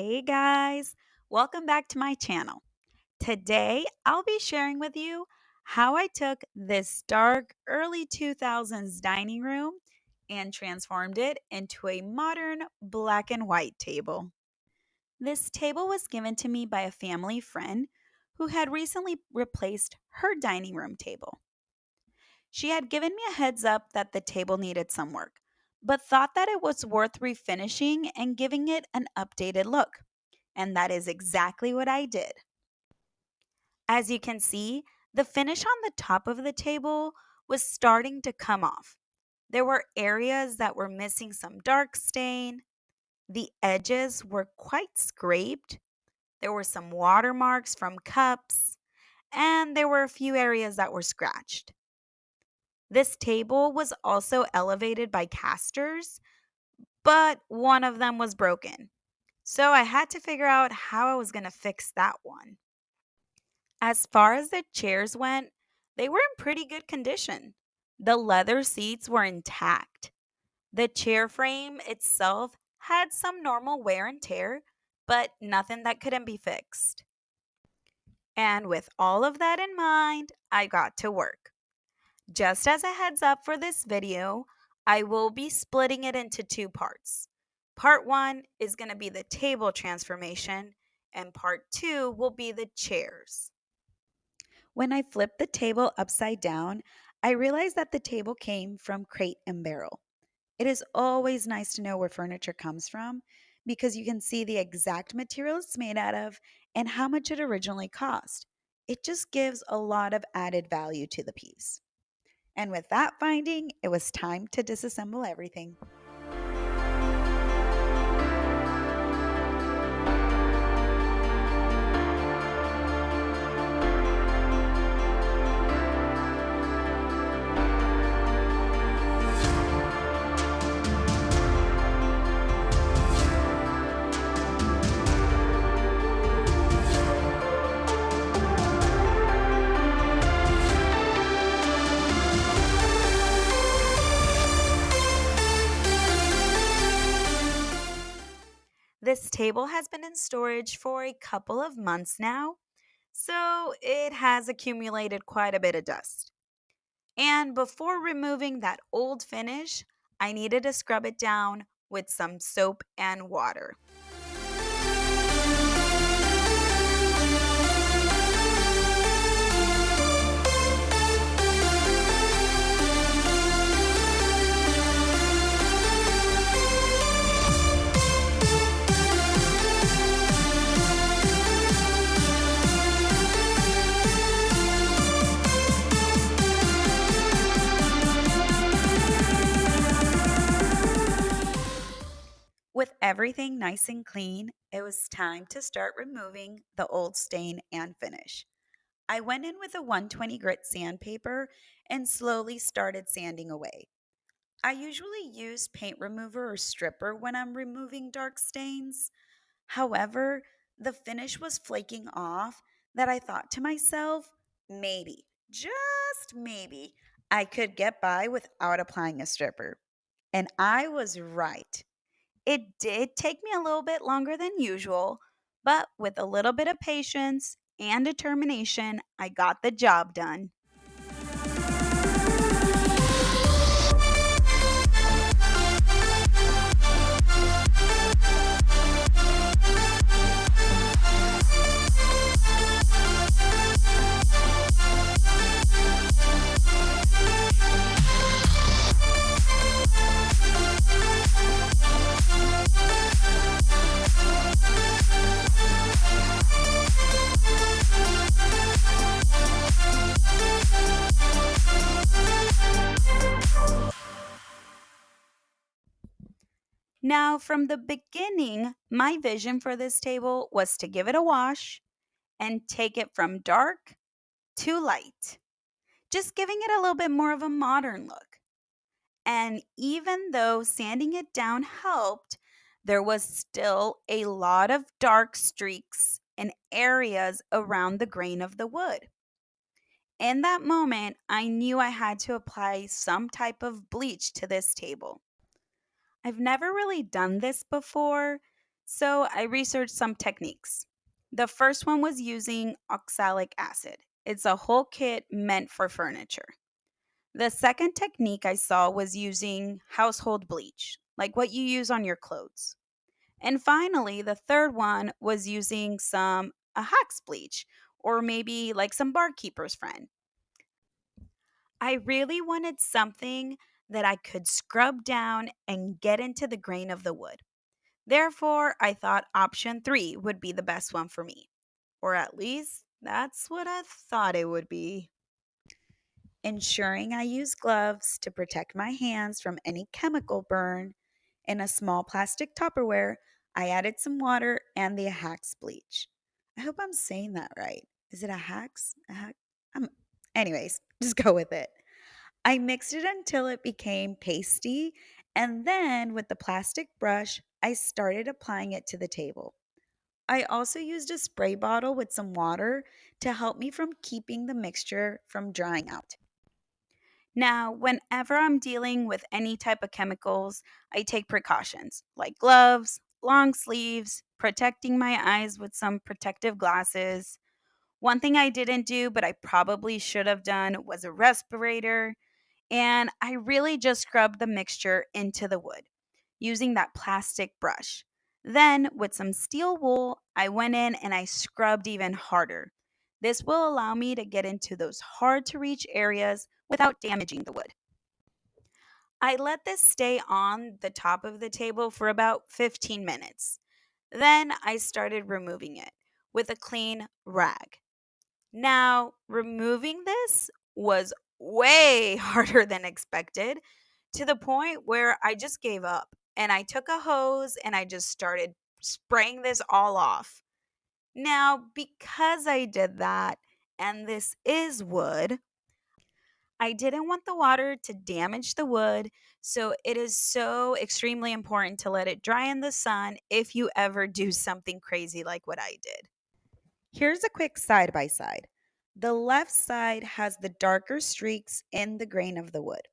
Hey guys, welcome back to my channel. Today I'll be sharing with you how I took this dark early 2000s dining room and transformed it into a modern black and white table. This table was given to me by a family friend who had recently replaced her dining room table. She had given me a heads up that the table needed some work, but thought that it was worth refinishing and giving it an updated look. And that is exactly what I did. As you can see, the finish on the top of the table was starting to come off. There were areas that were missing some dark stain. The edges were quite scraped. There were some watermarks from cups, and there were a few areas that were scratched. This table was also elevated by casters, but one of them was broken. So I had to figure out how I was going to fix that one. As far as the chairs went, they were in pretty good condition. The leather seats were intact. The chair frame itself had some normal wear and tear, but nothing that couldn't be fixed. And with all of that in mind, I got to work. Just as a heads up for this video, I will be splitting it into two parts. Part one is going to be the table transformation, and part two will be the chairs. When I flipped the table upside down, I realized that the table came from Crate and Barrel. It is always nice to know where furniture comes from because you can see the exact material it's made out of and how much it originally cost. It just gives a lot of added value to the piece. And with that finding, it was time to disassemble everything. This table has been in storage for a couple of months now, so it has accumulated quite a bit of dust. And before removing that old finish, I needed to scrub it down with some soap and water. With everything nice and clean, it was time to start removing the old stain and finish. I went in with a 120 grit sandpaper and slowly started sanding away. I usually use paint remover or stripper when I'm removing dark stains. However, the finish was flaking off that I thought to myself, maybe, just maybe, I could get by without applying a stripper. And I was right. It did take me a little bit longer than usual, but with a little bit of patience and determination, I got the job done. Now, from the beginning, my vision for this table was to give it a wash and take it from dark to light, just giving it a little bit more of a modern look. And even though sanding it down helped, there was still a lot of dark streaks in areas around the grain of the wood. In that moment, I knew I had to apply some type of bleach to this table. I've never really done this before, So I researched some techniques. The first one was using oxalic acid. It's a whole kit meant for furniture. The second technique I saw was using household bleach, like what you use on your clothes. And finally, the third one was using some a hack's bleach or maybe like some barkeeper's friend. I really wanted something that I could scrub down and get into the grain of the wood. Therefore, I thought option 3 would be the best one for me. Or at least that's what I thought it would be. Ensuring I use gloves to protect my hands from any chemical burn. In a small plastic Tupperware, I added some water and the Hax bleach. I hope I'm saying that right. Is it a Hax? Anyways, just go with it. I mixed it until it became pasty, and then with the plastic brush, I started applying it to the table. I also used a spray bottle with some water to help me from keeping the mixture from drying out. Now, whenever I'm dealing with any type of chemicals, I take precautions like gloves, long sleeves, protecting my eyes with some protective glasses. One thing I didn't do, but I probably should have done, was a respirator. And I really just scrubbed the mixture into the wood using that plastic brush. Then, with some steel wool, I went in and I scrubbed even harder. This will allow me to get into those hard to reach areas without damaging the wood. I let this stay on the top of the table for about 15 minutes. Then I started removing it with a clean rag. Now, removing this was way harder than expected, to the point where I just gave up and I took a hose and I just started spraying this all off. Now, because I did that, and this is wood, I didn't want the water to damage the wood, so it is so extremely important to let it dry in the sun if you ever do something crazy like what I did. Here's a quick side by side. The left side has the darker streaks in the grain of the wood.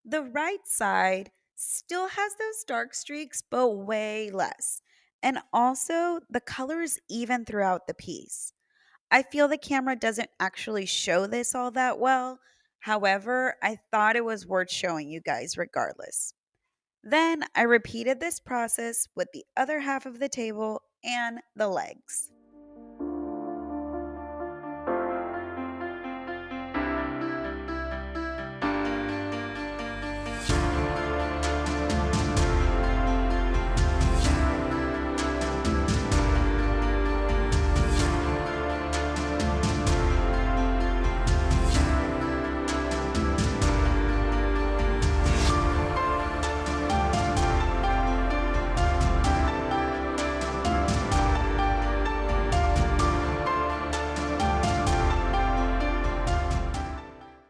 The right side still has those dark streaks, but way less. And also, the color is even throughout the piece. I feel the camera doesn't actually show this all that well. However, I thought it was worth showing you guys regardless. Then I repeated this process with the other half of the table and the legs.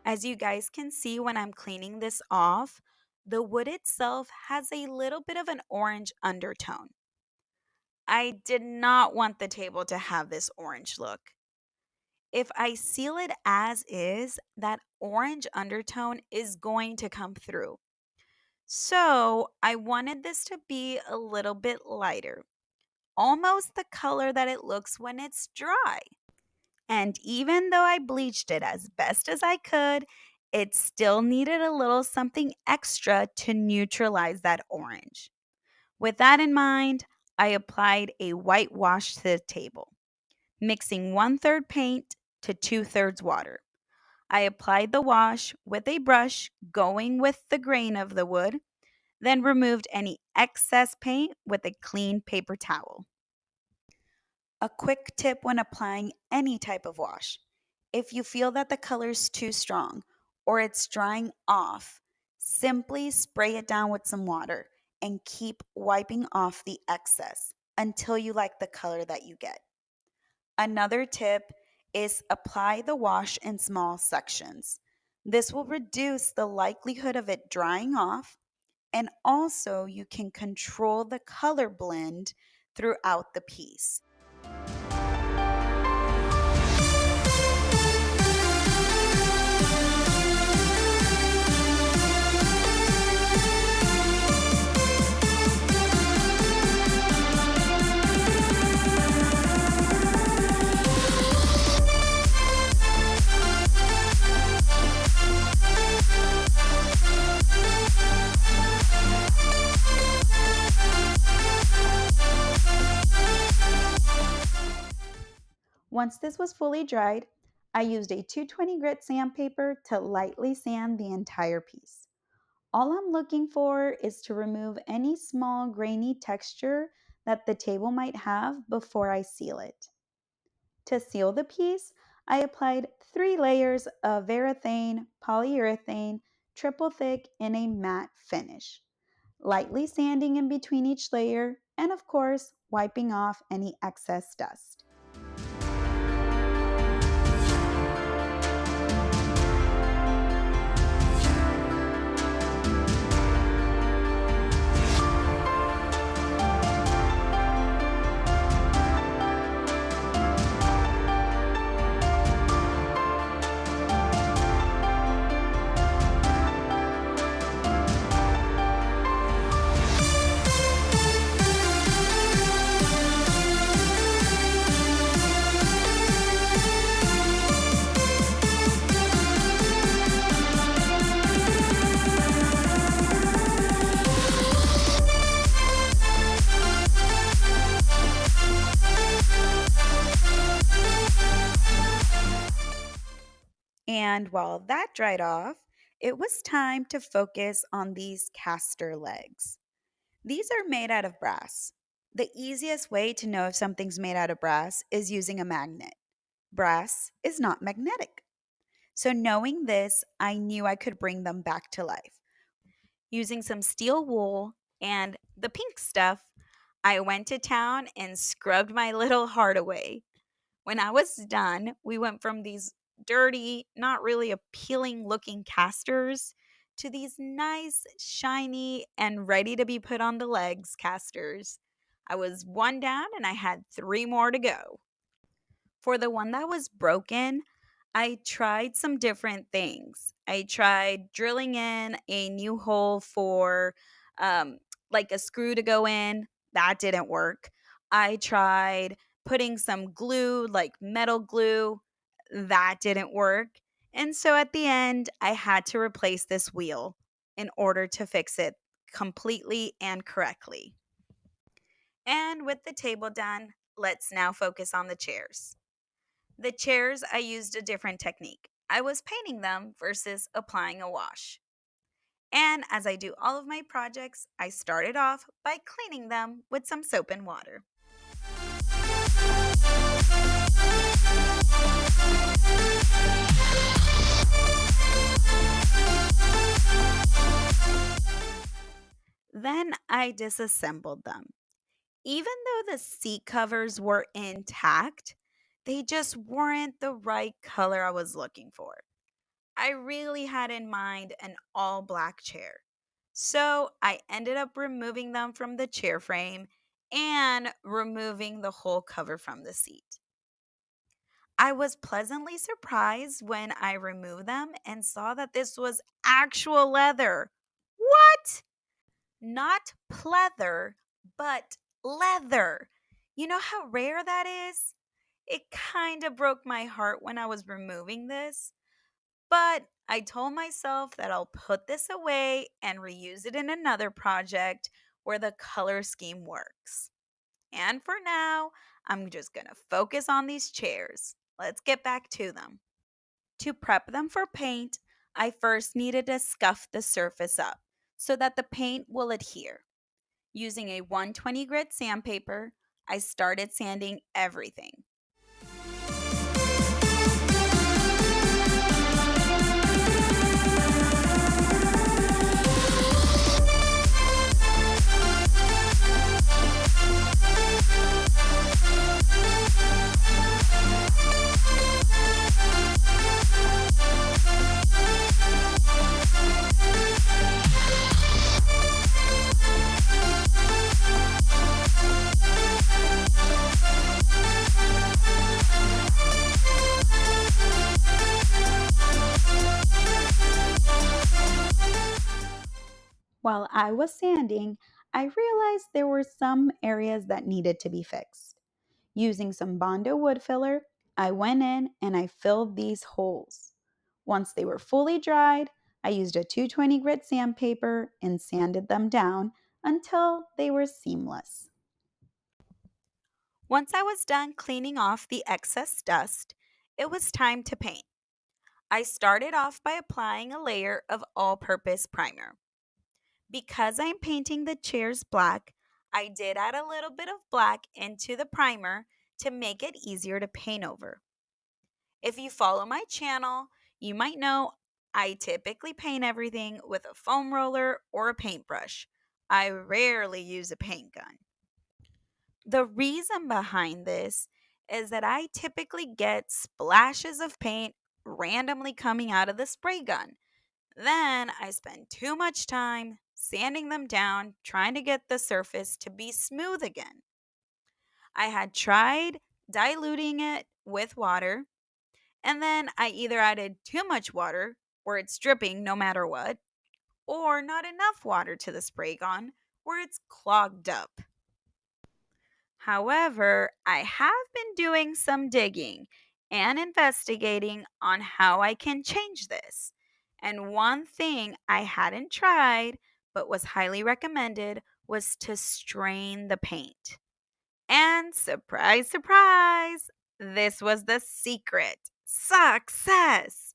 As you guys can see when I'm cleaning this off, the wood itself has a little bit of an orange undertone. I did not want the table to have this orange look. If I seal it as is, that orange undertone is going to come through. So I wanted this to be a little bit lighter, almost the color that it looks when it's dry. And even though I bleached it as best as I could, it still needed a little something extra to neutralize that orange. With that in mind, I applied a white wash to the table, mixing 1/3 paint to 2/3 water. I applied the wash with a brush going with the grain of the wood, then removed any excess paint with a clean paper towel. A quick tip when applying any type of wash: if you feel that the color's too strong or it's drying off, simply spray it down with some water and keep wiping off the excess until you like the color that you get. Another tip is apply the wash in small sections. This will reduce the likelihood of it drying off, and also you can control the color blend throughout the piece. Once this was fully dried, I used a 220 grit sandpaper to lightly sand the entire piece. All I'm looking for is to remove any small grainy texture that the table might have before I seal it. To seal the piece, I applied 3 layers of varathane polyurethane triple thick in a matte finish, lightly sanding in between each layer and, of course, wiping off any excess dust. And while that dried off, it was time to focus on these caster legs. These are made out of brass. The easiest way to know if something's made out of brass is using a magnet. Brass is not magnetic. So, knowing this, I knew I could bring them back to life. Using some steel wool and the pink stuff, I went to town and scrubbed my little heart away. When I was done, we went from these dirty, not really appealing looking casters to these nice, shiny, and ready to be put on the legs casters. I was one down and I had 3 more to go. For the one that was broken, I tried some different things. I tried drilling in a new hole for um, like a screw to go in. That didn't work. I tried putting some glue, like metal glue. That didn't work. And so at the end, I had to replace this wheel in order to fix it completely and correctly. And with the table done, let's now focus on the chairs. The chairs, I used a different technique. I was painting them versus applying a wash. And as I do all of my projects, I started off by cleaning them with some soap and water. Then I disassembled them. Even though the seat covers were intact, they just weren't the right color I was looking for. I really had in mind an all black chair. So I ended up removing them from the chair frame and removing the whole cover from the seat. I was pleasantly surprised when I removed them and saw that this was actual leather. What? Not pleather, but leather. You know how rare that is? It kind of broke my heart when I was removing this. But I told myself that I'll put this away and reuse it in another project where the color scheme works. And for now, I'm just going to focus on these chairs. Let's get back to them. To prep them for paint, I first needed to scuff the surface up so that the paint will adhere. Using a 120 grit sandpaper, I started sanding everything. While I was sanding, I realized there were some areas that needed to be fixed. Using some Bondo wood filler, I went in and I filled these holes. Once they were fully dried, I used a 220 grit sandpaper and sanded them down until they were seamless. Once I was done cleaning off the excess dust, it was time to paint. I started off by applying a layer of all purpose primer. Because I'm painting the chairs black, I did add a little bit of black into the primer to make it easier to paint over. If you follow my channel, you might know I typically paint everything with a foam roller or a paintbrush. I rarely use a paint gun. The reason behind this is that I typically get splashes of paint randomly coming out of the spray gun. Then I spend too much time sanding them down, trying to get the surface to be smooth again. I had tried diluting it with water, and then I either added too much water, where it's dripping no matter what, or not enough water to the spray gun, where it's clogged up. However, I have been doing some digging and investigating on how I can change this. And one thing I hadn't tried but was highly recommended was to strain the paint. And surprise, surprise, this was the secret. Success!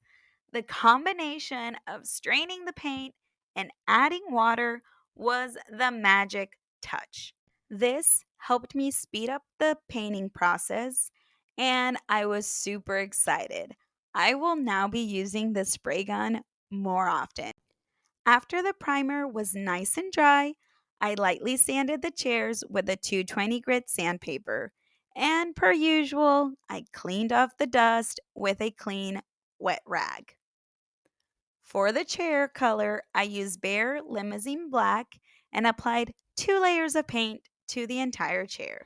The combination of straining the paint and adding water was the magic touch. This helped me speed up the painting process, and I was super excited. I will now be using the spray gun more often. After the primer was nice and dry, I lightly sanded the chairs with a 220 grit sandpaper. And per usual, I cleaned off the dust with a clean, wet rag. For the chair color, I used Behr Limousine Black and applied 2 layers of paint to the entire chair.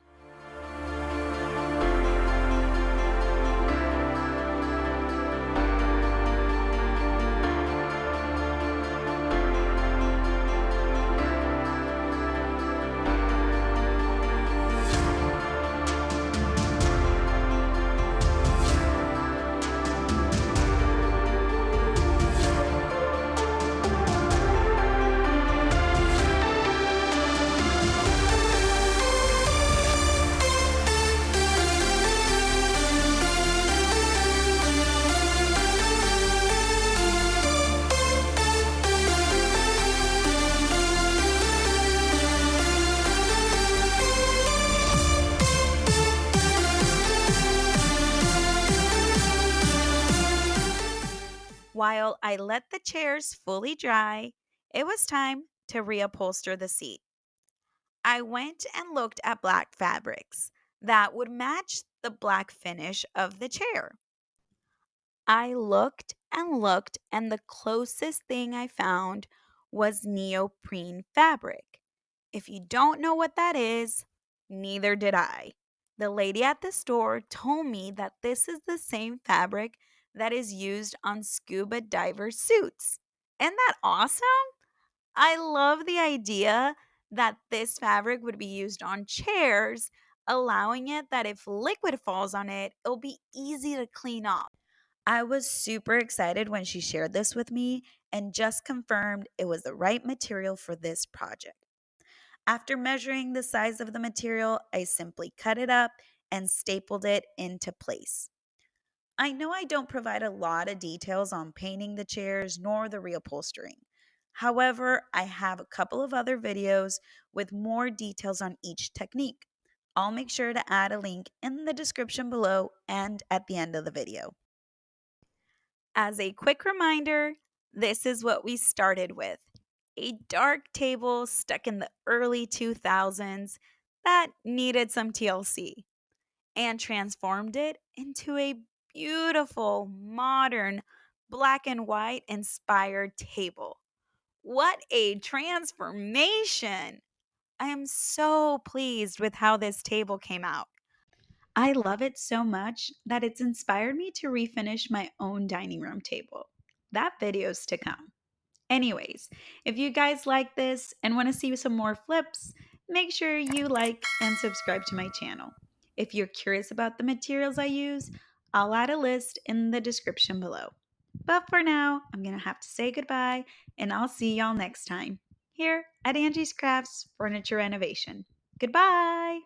While I let the chairs fully dry, it was time to reupholster the seat. I went and looked at black fabrics that would match the black finish of the chair. I looked, and the closest thing I found was neoprene fabric. If you don't know what that is, neither did I. The lady at the store told me that this is the same fabric that is used on scuba diver suits. Isn't that awesome? I love the idea that this fabric would be used on chairs, allowing it that if liquid falls on it, it'll be easy to clean off. I was super excited when she shared this with me and just confirmed it was the right material for this project. After measuring the size of the material, I simply cut it up and stapled it into place. I know I don't provide a lot of details on painting the chairs nor the reupholstering. However, I have a couple of other videos with more details on each technique. I'll make sure to add a link in the description below and at the end of the video. As a quick reminder, this is what we started with: a dark table stuck in the early 2000s that needed some TLC, and transformed it into a beautiful, modern, black and white inspired table. What a transformation! I am so pleased with how this table came out. I love it so much that it's inspired me to refinish my own dining room table. That video's to come. Anyways, if you guys like this and want to see some more flips, make sure you like and subscribe to my channel. If you're curious about the materials I use, I'll add a list in the description below. But for now, I'm going to have to say goodbye, and I'll see y'all next time here at Angie's Crafts Furniture Renovation. Goodbye!